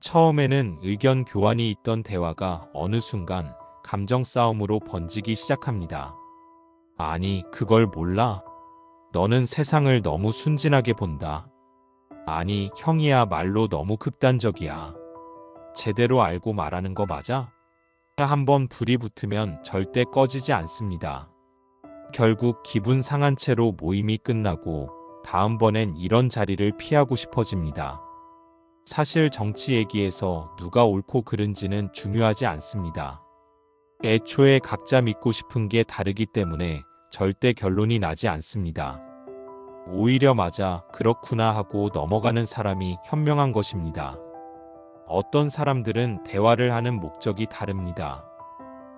처음에는 의견 교환이 있던 대화가 어느 순간 감정 싸움으로 번지기 시작합니다. 아니, 그걸 몰라? 너는 세상을 너무 순진하게 본다. 아니, 형이야말로 너무 극단적이야. 제대로 알고 말하는 거 맞아? 한번 불이 붙으면 절대 꺼지지 않습니다. 결국 기분 상한 채로 모임이 끝나고 다음번엔 이런 자리를 피하고 싶어집니다. 사실 정치 얘기에서 누가 옳고 그른지는 중요하지 않습니다. 애초에 각자 믿고 싶은 게 다르기 때문에 절대 결론이 나지 않습니다. 오히려 맞아, 그렇구나 하고 넘어가는 사람이 현명한 것입니다. 어떤 사람들은 대화를 하는 목적이 다릅니다.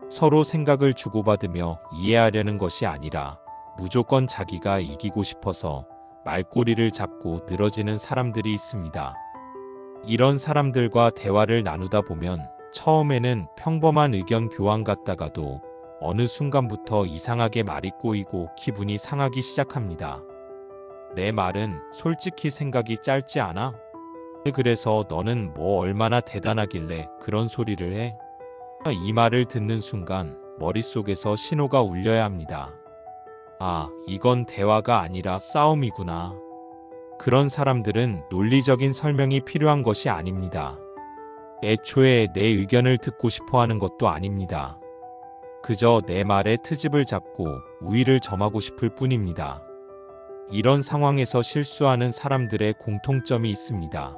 서로 생각을 주고받으며 이해하려는 것이 아니라 무조건 자기가 이기고 싶어서 말꼬리를 잡고 늘어지는 사람들이 있습니다. 이런 사람들과 대화를 나누다 보면 처음에는 평범한 의견 교환 같다가도 어느 순간부터 이상하게 말이 꼬이고 기분이 상하기 시작합니다. 내 말은 솔직히 생각이 짧지 않아? 그래서 너는 뭐 얼마나 대단하길래 그런 소리를 해? 이 말을 듣는 순간 머릿속에서 신호가 울려야 합니다. 아, 이건 대화가 아니라 싸움이구나. 그런 사람들은 논리적인 설명이 필요한 것이 아닙니다. 애초에 내 의견을 듣고 싶어 하는 것도 아닙니다. 그저 내 말에 트집을 잡고 우위를 점하고 싶을 뿐입니다. 이런 상황에서 실수하는 사람들의 공통점이 있습니다.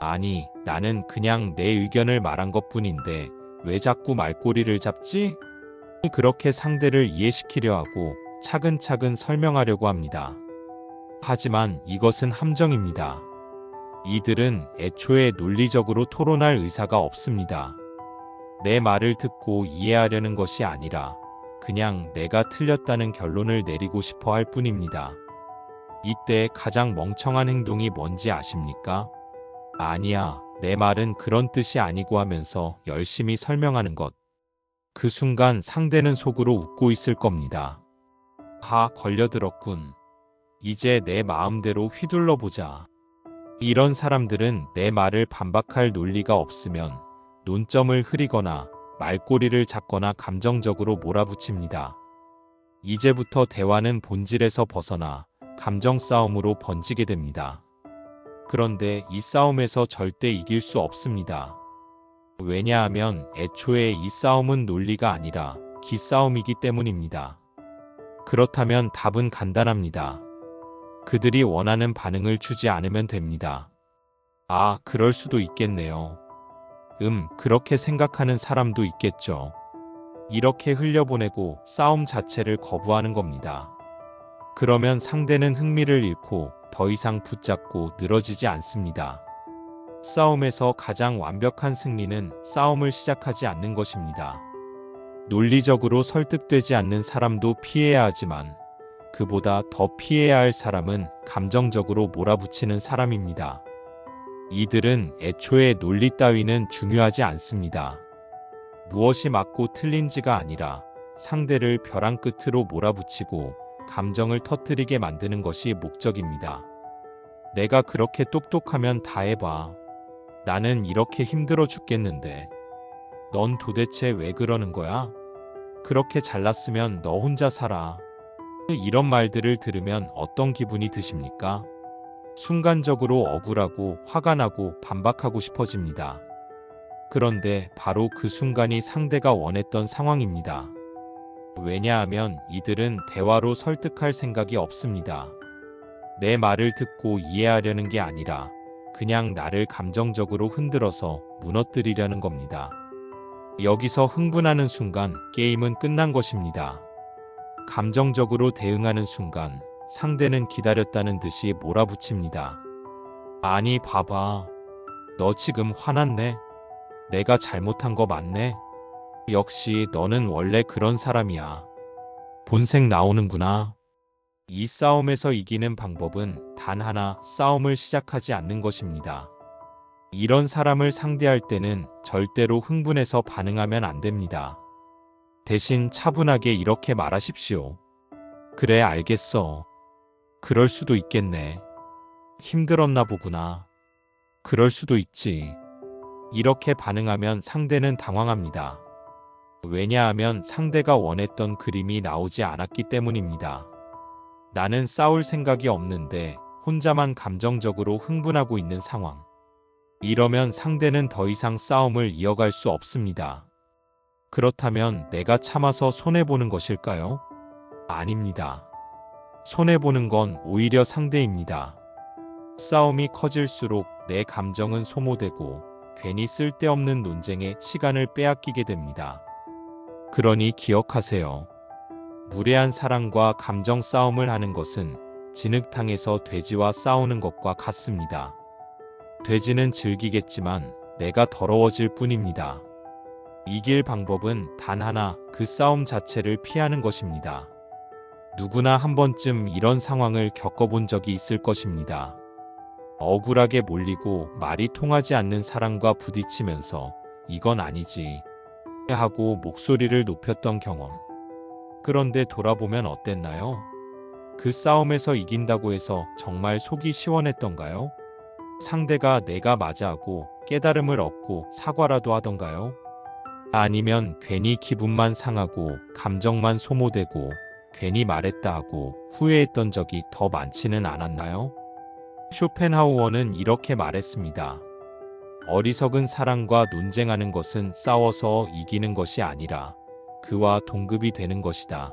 아니, 나는 그냥 내 의견을 말한 것뿐인데 왜 자꾸 말꼬리를 잡지? 그렇게 상대를 이해시키려 하고 차근차근 설명하려고 합니다. 하지만 이것은 함정입니다. 이들은 애초에 논리적으로 토론할 의사가 없습니다. 내 말을 듣고 이해하려는 것이 아니라 그냥 내가 틀렸다는 결론을 내리고 싶어 할 뿐입니다. 이때 가장 멍청한 행동이 뭔지 아십니까? 아니야, 내 말은 그런 뜻이 아니고 하면서 열심히 설명하는 것. 그 순간 상대는 속으로 웃고 있을 겁니다. 하, 걸려들었군. 이제 내 마음대로 휘둘러 보자. 이런 사람들은 내 말을 반박할 논리가 없으면 논점을 흐리거나 말꼬리를 잡거나 감정적으로 몰아붙입니다. 이제부터 대화는 본질에서 벗어나 감정 싸움으로 번지게 됩니다. 그런데 이 싸움에서 절대 이길 수 없습니다. 왜냐하면 애초에 이 싸움은 논리가 아니라 기싸움이기 때문입니다. 그렇다면 답은 간단합니다. 그들이 원하는 반응을 주지 않으면 됩니다. 아, 그럴 수도 있겠네요. 그렇게 생각하는 사람도 있겠죠. 이렇게 흘려보내고 싸움 자체를 거부하는 겁니다. 그러면 상대는 흥미를 잃고 더 이상 붙잡고 늘어지지 않습니다. 싸움에서 가장 완벽한 승리는 싸움을 시작하지 않는 것입니다. 논리적으로 설득되지 않는 사람도 피해야 하지만 그보다 더 피해야 할 사람은 감정적으로 몰아붙이는 사람입니다. 이들은 애초에 논리 따위는 중요하지 않습니다. 무엇이 맞고 틀린지가 아니라 상대를 벼랑 끝으로 몰아붙이고 감정을 터뜨리게 만드는 것이 목적입니다. 내가 그렇게 똑똑하면 다 해봐. 나는 이렇게 힘들어 죽겠는데. 넌 도대체 왜 그러는 거야? 그렇게 잘났으면 너 혼자 살아. 이런 말들을 들으면 어떤 기분이 드십니까? 순간적으로 억울하고 화가 나고 반박하고 싶어집니다. 그런데 바로 그 순간이 상대가 원했던 상황입니다. 왜냐하면 이들은 대화로 설득할 생각이 없습니다. 내 말을 듣고 이해하려는 게 아니라 그냥 나를 감정적으로 흔들어서 무너뜨리려는 겁니다. 여기서 흥분하는 순간 게임은 끝난 것입니다. 감정적으로 대응하는 순간 상대는 기다렸다는 듯이 몰아붙입니다. 아니, 봐봐. 너 지금 화났네? 내가 잘못한 거 맞네? 역시 너는 원래 그런 사람이야. 본색 나오는구나. 이 싸움에서 이기는 방법은 단 하나, 싸움을 시작하지 않는 것입니다. 이런 사람을 상대할 때는 절대로 흥분해서 반응하면 안 됩니다. 대신 차분하게 이렇게 말하십시오. 그래, 알겠어. 그럴 수도 있겠네. 힘들었나 보구나. 그럴 수도 있지. 이렇게 반응하면 상대는 당황합니다. 왜냐하면 상대가 원했던 그림이 나오지 않았기 때문입니다. 나는 싸울 생각이 없는데 혼자만 감정적으로 흥분하고 있는 상황. 이러면 상대는 더 이상 싸움을 이어갈 수 없습니다. 그렇다면 내가 참아서 손해보는 것일까요? 아닙니다. 손해보는 건 오히려 상대입니다. 싸움이 커질수록 내 감정은 소모되고 괜히 쓸데없는 논쟁에 시간을 빼앗기게 됩니다. 그러니 기억하세요. 무례한 사랑과 감정 싸움을 하는 것은 진흙탕에서 돼지와 싸우는 것과 같습니다. 돼지는 즐기겠지만 내가 더러워질 뿐입니다. 이길 방법은 단 하나, 그 싸움 자체를 피하는 것입니다. 누구나 한 번쯤 이런 상황을 겪어본 적이 있을 것입니다. 억울하게 몰리고 말이 통하지 않는 사람과 부딪히면서 이건 아니지 하고 목소리를 높였던 경험. 그런데 돌아보면 어땠나요? 그 싸움에서 이긴다고 해서 정말 속이 시원했던가요? 상대가 내가 맞아 하고 깨달음을 얻고 사과라도 하던가요? 아니면 괜히 기분만 상하고 감정만 소모되고 괜히 말했다 하고 후회했던 적이 더 많지는 않았나요? 쇼펜하우어는 이렇게 말했습니다. 어리석은 사람과 논쟁하는 것은 싸워서 이기는 것이 아니라 그와 동급이 되는 것이다.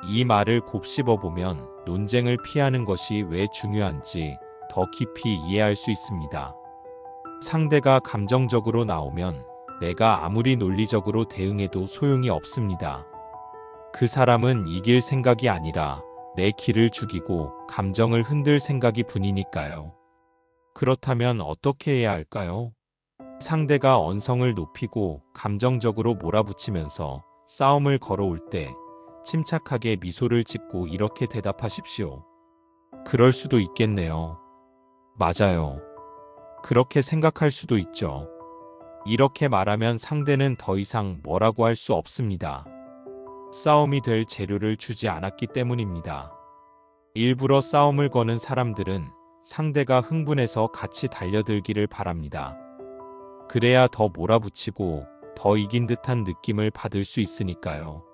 이 말을 곱씹어 보면 논쟁을 피하는 것이 왜 중요한지 더 깊이 이해할 수 있습니다. 상대가 감정적으로 나오면 내가 아무리 논리적으로 대응해도 소용이 없습니다. 그 사람은 이길 생각이 아니라 내 기를 죽이고 감정을 흔들 생각이 뿐이니까요. 그렇다면 어떻게 해야 할까요? 상대가 언성을 높이고 감정적으로 몰아붙이면서 싸움을 걸어올 때 침착하게 미소를 짓고 이렇게 대답하십시오. 그럴 수도 있겠네요. 맞아요. 그렇게 생각할 수도 있죠. 이렇게 말하면 상대는 더 이상 뭐라고 할 수 없습니다. 싸움이 될 재료를 주지 않았기 때문입니다. 일부러 싸움을 거는 사람들은 상대가 흥분해서 같이 달려들기를 바랍니다. 그래야 더 몰아붙이고 더 이긴 듯한 느낌을 받을 수 있으니까요.